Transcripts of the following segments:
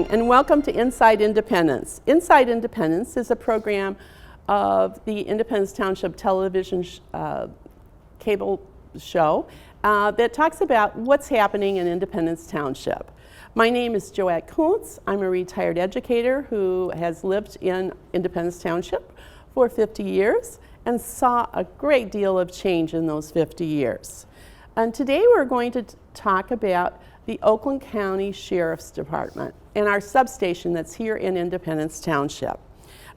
and welcome to Inside Independence. Inside Independence is a program of the Independence Township television cable show that talks about what's happening in Independence Township. My name is Joette Kunse. I'm a retired educator who has lived in Independence Township for 50 years and saw a great deal of change in those 50 years. And today we're going to talk about the Oakland County Sheriff's Department and our substation that's here in Independence Township.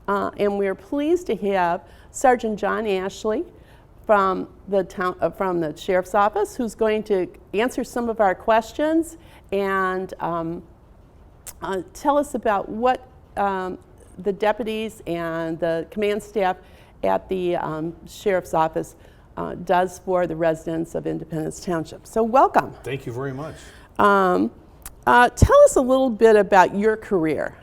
And we're pleased to have Sergeant John Ashley from the Sheriff's Office, who's going to answer some of our questions and tell us about what the deputies and the command staff at the Sheriff's Office does for the residents of Independence Township. So welcome. Thank you very much. Tell us a little bit about your career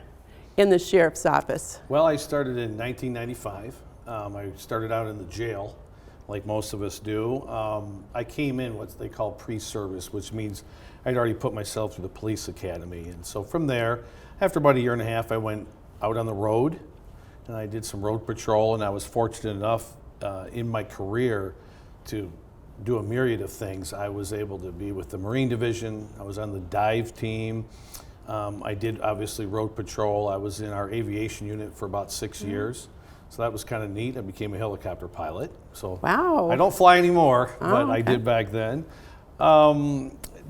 in the Sheriff's Office. Well, I started in 1995. I started out in the jail, like most of us do. I came in what they call pre-service, which means I'd already put myself through the police academy. And so from there, after about a year and a half, I went out on the road, and I did some road patrol, and I was fortunate enough in my career to do a myriad of things. I was able to be with the Marine Division. I was on the dive team. I did obviously road patrol. I was in our aviation unit for about 6 years. So that was kind of neat. I became a helicopter pilot. So wow. I don't fly anymore, but okay. I did back then.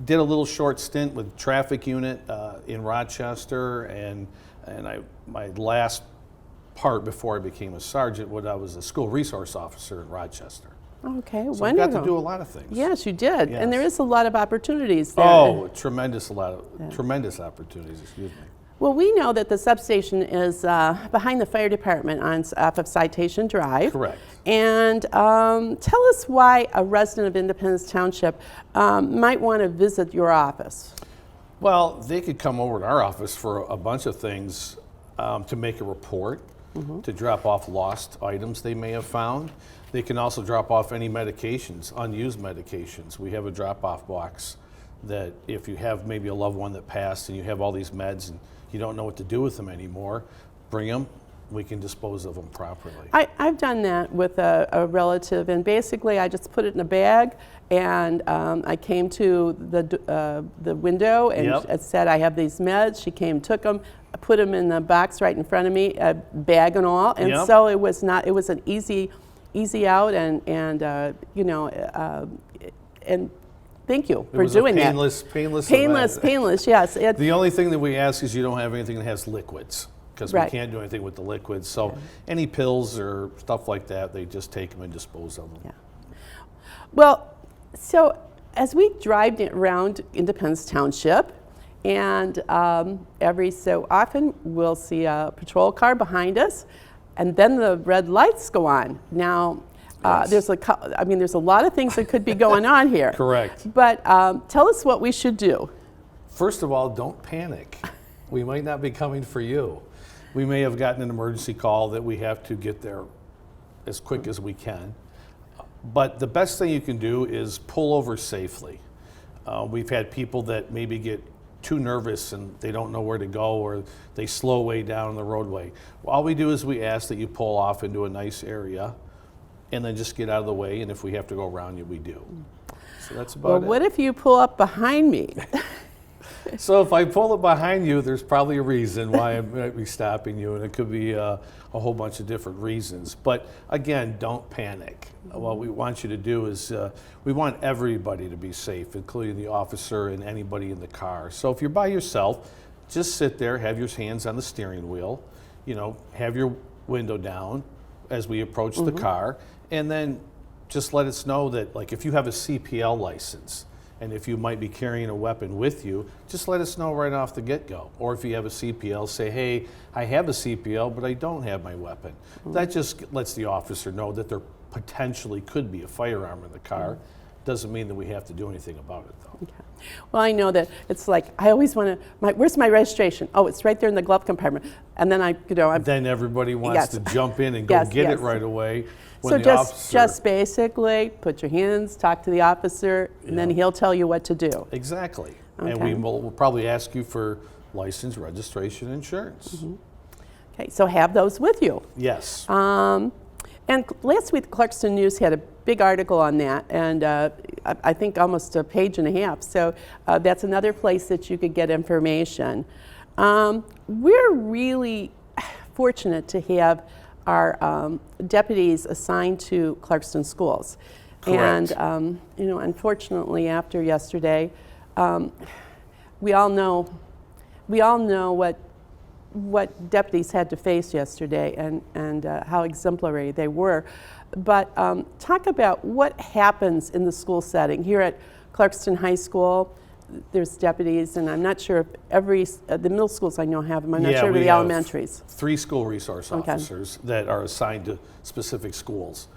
Did a little short stint with traffic unit in Rochester, and my last part before I became a sergeant, I was a school resource officer in Rochester. Okay, so wonderful. I got to do a lot of things. Yes, you did, yes. And there is a lot of opportunities there. Oh, tremendous opportunities, excuse me. Well, we know that the substation is behind the fire department off of Citation Drive. Correct. And tell us why a resident of Independence Township might want to visit your office. Well, they could come over to our office for a bunch of things, to make a report, to drop off lost items they may have found. They can also drop off any medications, unused medications. We have a drop-off box that if you have maybe a loved one that passed and you have all these meds and you don't know what to do with them anymore, bring them. We can dispose of them properly. I've done that with a relative, and basically I just put it in a bag, and I came to the window and Yep. it said, I have these meds. She came, took them, put them in the box right in front of me, a bag and all, and Yep. so it was an easy out, and thank you for doing that. Painless, yes. The only thing that we ask is you don't have anything that has liquids, because Right. we can't do anything with the liquids. So any pills or stuff like that, they just take them and dispose of them. Yeah. Well, so as we drive around Independence Township, and every so often we'll see a patrol car behind us, and then the red lights go on. Now, Yes. there's a lot of things that could be going on here. Correct. But tell us what we should do. First of all, don't panic. We might not be coming for you. We may have gotten an emergency call that we have to get there as quick as we can. But the best thing you can do is pull over safely. We've had people that maybe get too nervous and they don't know where to go, or they slow way down the roadway. All we do is we ask that you pull off into a nice area and then just get out of the way, and if we have to go around you, we do. So that's about it. Well, what if you pull up behind me? So if I pull up behind you, there's probably a reason why I might be stopping you, and it could be a whole bunch of different reasons. But again, don't panic. What we want you to do is we want everybody to be safe, including the officer and anybody in the car. So if you're by yourself, just sit there, have your hands on the steering wheel, have your window down as we approach the car, and then just let us know that, like, if you have a CPL license, and if you might be carrying a weapon with you, just let us know right off the get-go. Or if you have a CPL, say, hey, I have a CPL, but I don't have my weapon. That just lets the officer know that there potentially could be a firearm in the car. Doesn't mean that we have to do anything about it, though. Okay. Well, I know that it's like, I always want to, where's my registration? Oh, it's right there in the glove compartment. And then Then everybody wants to jump in and go Yes, get yes. it right away. So just basically put your hands, talk to the officer, and then he'll tell you what to do. Exactly. Okay. And we'll probably ask you for license, registration, insurance. Okay, so have those with you. Yes. And last week, the Clarkston News had a big article on that, and I think almost a page and a half. So that's another place that you could get information. We're really fortunate to have our deputies assigned to Clarkston schools. Correct. And, unfortunately, after yesterday, we all know what deputies had to face yesterday and how exemplary they were. But talk about what happens in the school setting. Here at Clarkston High School, there's deputies, and I'm not sure if the middle schools I know have them. I'm not sure if the elementaries. 3 school resource officers that are assigned to specific schools.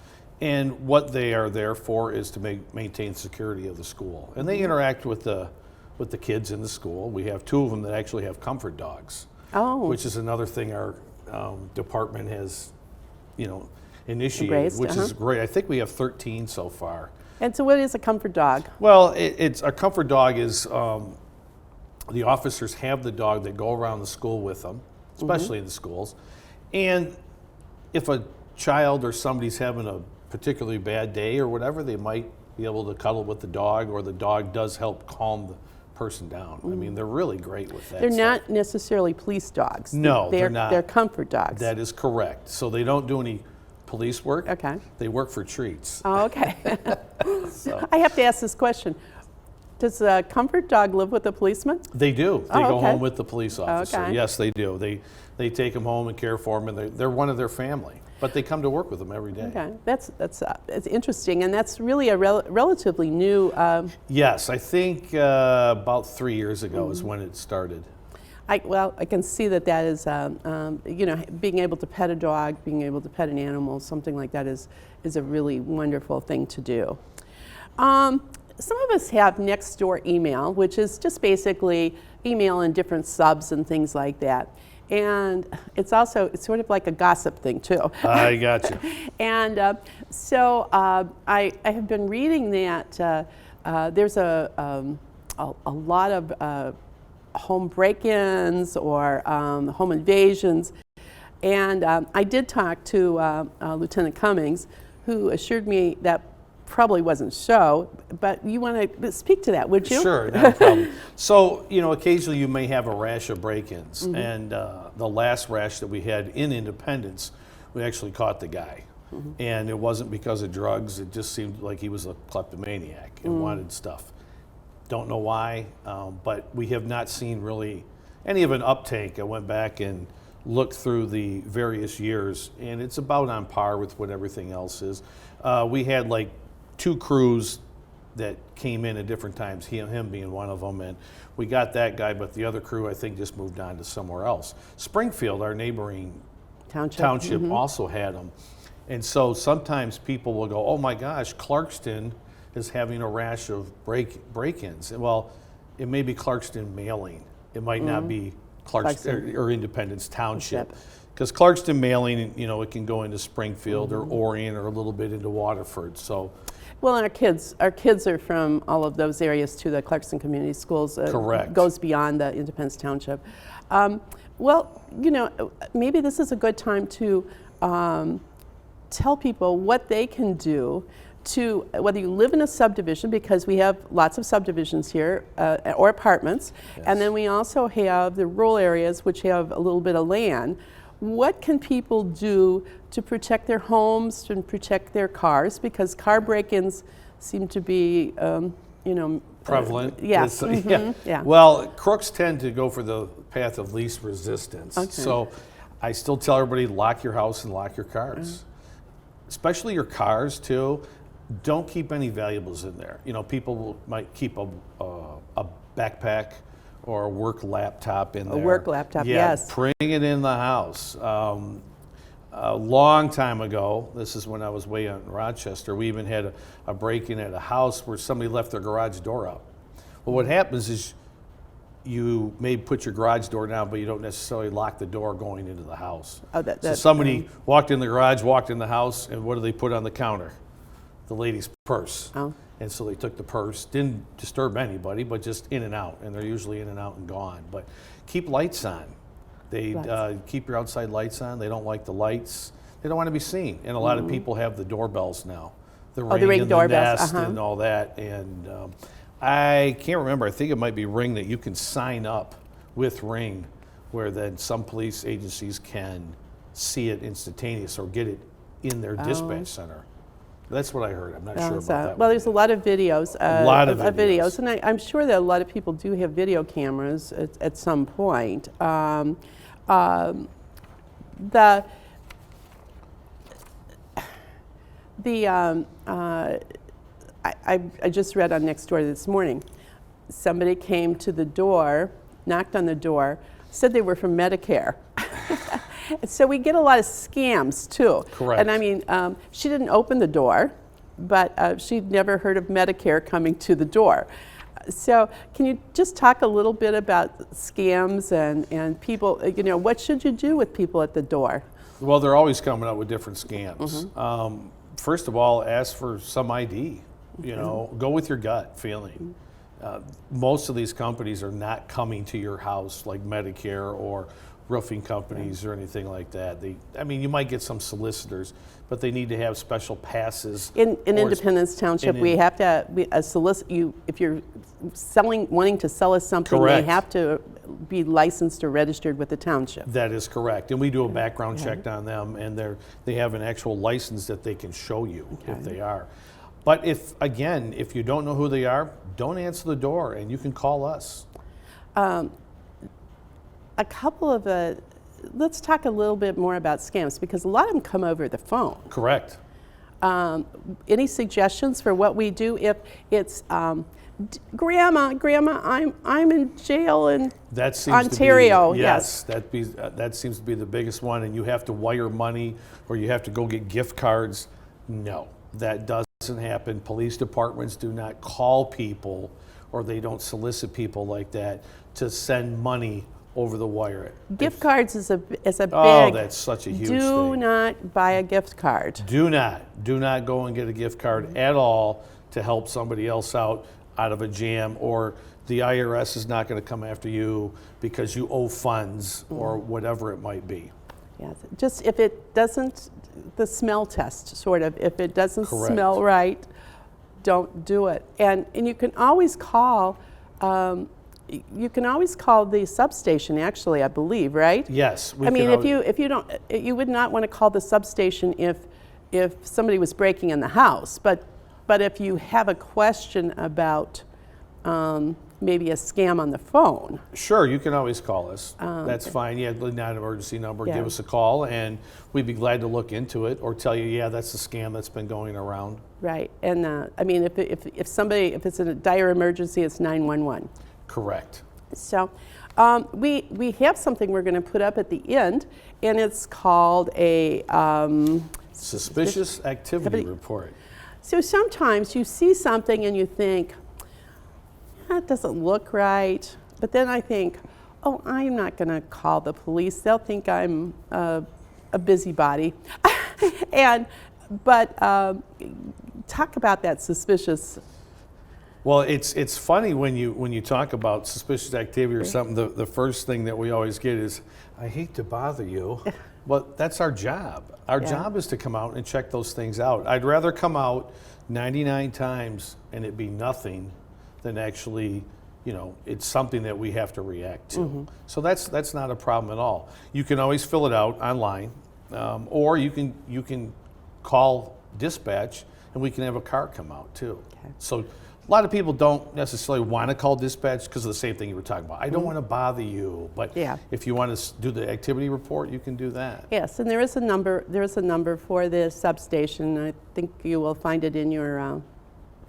And what they are there for is to maintain security of the school. And they interact with the kids in the school. We have 2 of them that actually have comfort dogs. Oh. Which is another thing our department has, initiated, Embraced, which is great. I think we have 13 so far. And so what is a comfort dog? Well, it's a comfort dog is the officers have the dog that go around the school with them, especially in the schools. And if a child or somebody's having a particularly bad day or whatever, they might be able to cuddle with the dog, or the dog does help calm the person down. I mean, they're really great with that. They're stuff. not necessarily police dogs. No, they're not. They're comfort dogs. That is correct. So they don't do any police work. Okay. They work for treats. Oh, okay. So I have to ask this question. Does a comfort dog live with a policeman? they do. They Oh, go okay. home with the police officer. Okay. Yes, they do. They take them home and care for them, and they're one of their family. But they come to work with them every day. Okay, it's interesting, and that's really a relatively new. Yes, I think about 3 years ago is when it started. I can see that is, being able to pet a dog, being able to pet an animal, something like that is a really wonderful thing to do. Some of us have next door email, which is just basically email in different subs and things like that. And it's sort of like a gossip thing too. I got you. And so I have been reading that there's a lot of home break-ins or home invasions. And I did talk to Lieutenant Cummings, who assured me that probably wasn't so, but you want to speak to that, would you? Sure, no problem. So, occasionally you may have a rash of break-ins, and the last rash that we had in Independence, we actually caught the guy. And it wasn't because of drugs, it just seemed like he was a kleptomaniac and wanted stuff. Don't know why, but we have not seen really any of an uptake. I went back and looked through the various years, and it's about on par with what everything else is. We had like 2 crews that came in at different times, him being one of them, and we got that guy, but the other crew I think just moved on to somewhere else. Springfield, our neighboring township also had them. And so sometimes people will go, oh my gosh, Clarkston is having a rash of break-ins. Well, it may be Clarkston mailing. It might not be Clarkston or Independence Township. Because Clarkston mailing, it can go into Springfield or Orion or a little bit into Waterford. So, well, and our kids are from all of those areas too. The Clarkston Community Schools correct. Goes beyond the Independence Township. Maybe this is a good time to tell people what they can do to, whether you live in a subdivision, because we have lots of subdivisions here, or apartments, and then we also have the rural areas which have a little bit of land. What can people do to protect their homes, to protect their cars? Because car break-ins seem to be, prevalent. Yes. Yeah. Well, crooks tend to go for the path of least resistance. Okay. So I still tell everybody, lock your house and lock your cars. Especially your cars, too. Don't keep any valuables in there. People might keep a backpack or a work laptop in there. A work laptop, yeah, yes. Bring it in the house. A long time ago, this is when I was way out in Rochester, we even had a break-in at a house where somebody left their garage door up. Well, what happens is you may put your garage door down, but you don't necessarily lock the door going into the house. Oh, so somebody walked in the garage, walked in the house, and what do they put on the counter? the lady's purse. Oh. And so they took the purse, didn't disturb anybody, but just in and out. And they're usually in and out and gone. But keep lights on. They keep your outside lights on. They don't like the lights. They don't want to be seen. And a lot of people have the doorbells now. The Ring and doorbells, the Nest and all that. And I can't remember. I think it might be Ring that you can sign up with Ring, where then some police agencies can see it instantaneous or get it in their dispatch center. That's what I heard. I'm not sure about that. Well, there's a lot of videos. A lot of videos. And I'm sure that a lot of people do have video cameras at some point. I just read on Nextdoor this morning, somebody came to the door, knocked on the door, said they were from Medicare. So we get a lot of scams too. Correct. And I mean, she didn't open the door, but she'd never heard of Medicare coming to the door. So can you just talk a little bit about scams and people, what should you do with people at the door? Well, they're always coming up with different scams. First of all, ask for some ID. Go with your gut feeling. Most of these companies are not coming to your house like Medicare or roofing companies or anything like that. You might get some solicitors, but they need to have special passes. In Independence Township, we have to if you're wanting to sell us something, Correct. They have to be licensed or registered with the township. That is correct. And we do a background check on them, and they have an actual license that they can show you if they are. But if you don't know who they are, don't answer the door, and you can call us. Let's talk a little bit more about scams, because a lot of them come over the phone. Correct. Any suggestions for what we do if it's Grandma, I'm in jail in Ontario. Yes, that seems to be the biggest one, and you have to wire money or you have to go get gift cards. No, that doesn't happen. Police departments do not call people, or they don't solicit people like that to send money over the wire. Gift cards is a big. Oh, that's such a huge thing. Do not buy a gift card. Do not go and get a gift card at all to help somebody else out of a jam, or the IRS is not going to come after you because you owe funds or whatever it might be. Yes, just if it doesn't, the smell test sort of, if it doesn't Correct. Smell right, don't do it. And you can always call. You can always call the substation, actually, I believe, right? Yes. You would not want to call the substation if somebody was breaking in the house, but if you have a question about maybe a scam on the phone. Sure, you can always call us. That's fine. Yeah, the non-emergency number, give us a call, and we'd be glad to look into it or tell you, yeah, that's a scam that's been going around. Right, and if it's a dire emergency, it's 911. Correct. So we have something we're going to put up at the end, and it's called a suspicious activity report. So sometimes you see something and you think, that doesn't look right, but then I think, oh, I'm not going to call the police. They'll think I'm a busybody. But talk about that suspicious. Well, it's funny when you talk about suspicious activity or something. The first thing that we always get is, I hate to bother you, but that's our job. Our job is to come out and check those things out. I'd rather come out 99 times and it be nothing than actually, it's something that we have to react to. So that's not a problem at all. You can always fill it out online, or you can call dispatch and we can have a car come out too. Okay. So a lot of people don't necessarily want to call dispatch because of the same thing you were talking about. I don't want to bother you, but if you want to do the activity report, you can do that. Yes, and there is a number. There is a number for the substation. I think you will find it in your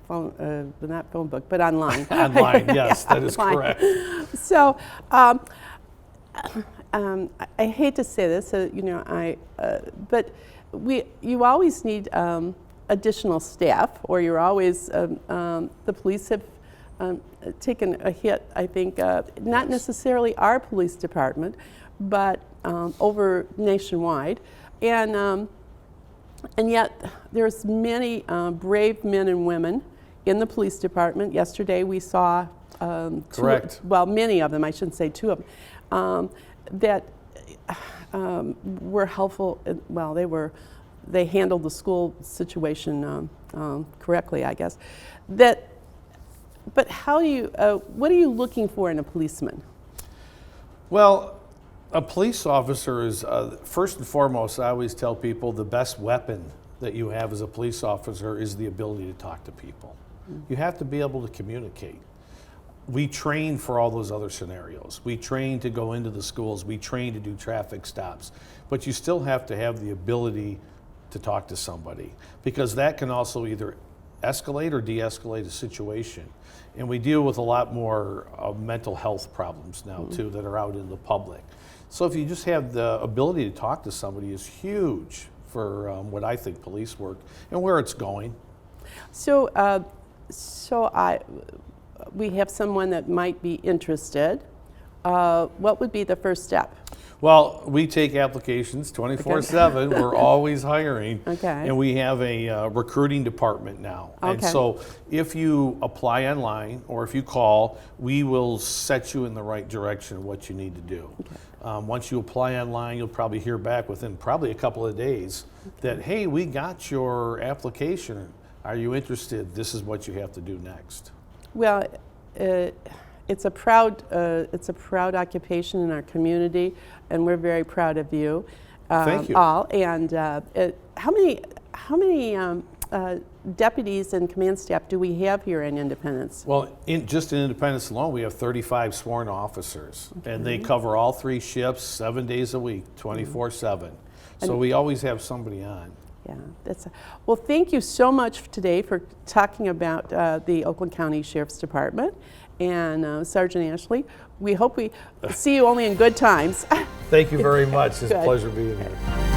phone, not phone book, but online. Online, yes, that is correct. So, I hate to say this, but you always need additional staff, or you're always, the police have taken a hit, I think, not necessarily our police department, but over nationwide. And And yet, there's many brave men and women in the police department. Yesterday, we saw Correct. many of them, I shouldn't say two of them, that were helpful. Well, they handled the school situation correctly, I guess. But how do you? What are you looking for in a policeman? Well, a police officer is, first and foremost, I always tell people the best weapon that you have as a police officer is the ability to talk to people. You have to be able to communicate. We train for all those other scenarios. We train to go into the schools. We train to do traffic stops. But you still have to have the ability to talk to somebody, because that can also either escalate or de-escalate a situation. And we deal with a lot more mental health problems now too that are out in the public. So if you just have the ability to talk to somebody is huge for what I think police work and where it's going. So, we have someone that might be interested. What would be the first step? Well, we take applications 24/7. We're always hiring. Okay. And we have a recruiting department now. And Okay. so if you apply online or if you call, we will set you in the right direction of what you need to do. Okay. Once you apply online, you'll probably hear back within probably a couple of days that, hey, we got your application. Are you interested? This is what you have to do next. Well, it's a proud occupation in our community, and we're very proud of you. Thank you. All. And how many deputies and command staff do we have here in Independence? Well, just in Independence alone, we have 35 sworn officers, and they cover all 3 shifts, 7 days a week, 24/7. So we always have somebody on. Yeah, well, thank you so much today for talking about the Oakland County Sheriff's Department and Sergeant Ashley. We hope we see you only in good times. Thank you very much. It's a Good. pleasure being here.